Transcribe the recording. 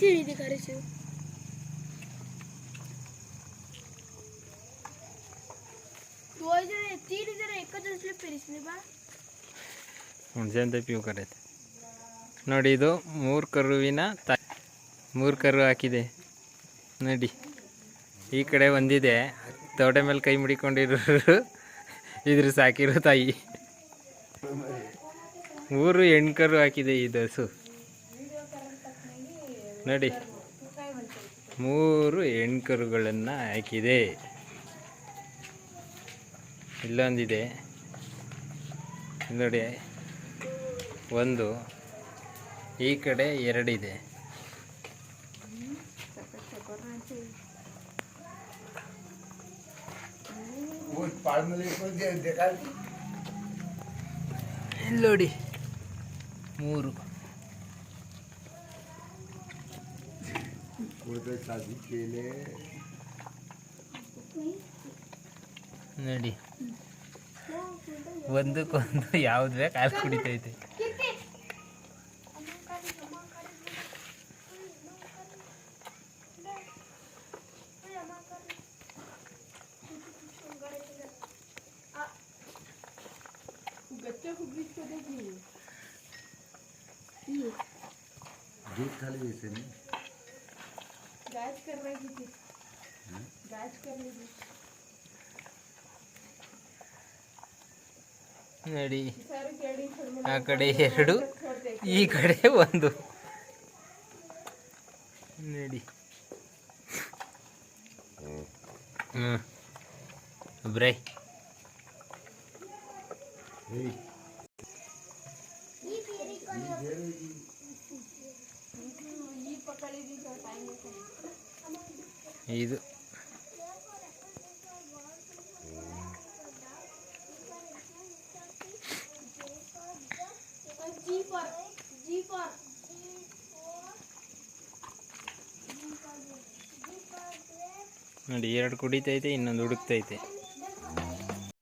तीन दिखा रही तीन जरा एक स्लिप पेरिसने बा ಹುಣಸೆ ಅಂತ ಪ್ಯೂ ಕರೈತೆ ನೋಡಿ. ಇದು 3 ಕರುವಿನ ತಾಯಿ. 3 ಕರು ಹಾಕಿದೆ ನೋಡಿ. ಈ ಕಡೆ ಒಂದಿದೆ, ತೋಡೆ ಮೇಲೆ ಕೈ ಮುಡಿಕೊಂಡಿರೋರು ಇದ್ರ ಸಾಕಿರೋ ತಾಯಿ. 3 ಹೆಣ್ಕರು ಹಾಕಿದೆ ಈ ಹಸು ನೋಡಿ. 3 ಹೆಣ್ಕರುಗಳನ್ನು ಹಾಕಿದೆ. ಇಲ್ಲೊಂದಿದೆ ನೋಡಿ, 1, ಈ ಕಡೆ 2 ಇದೆ. ಇಲ್ಲಿ ನೋಡಿ 3 ನೋಡಿ. ಒಂದಕ್ಕೊಂದು ಯಾವ್ದು ಬೇಕು ಹಾಲು ಕುಡಿತೈತೆ. दूध खाली वैसे नहीं गाज कर रही थी, गाज कर रही थी ನೋಡಿ. ಆ ಕಡೆ 2, ಈ ಕಡೆ 1 ನೋಡಿ. ಬ್ರೈ ಇದು ನೋಡಿ. 2 ಕುಡಿತೈತೆ, ಇನ್ನೊಂದು ಹುಡುಕ್ತೈತೆ.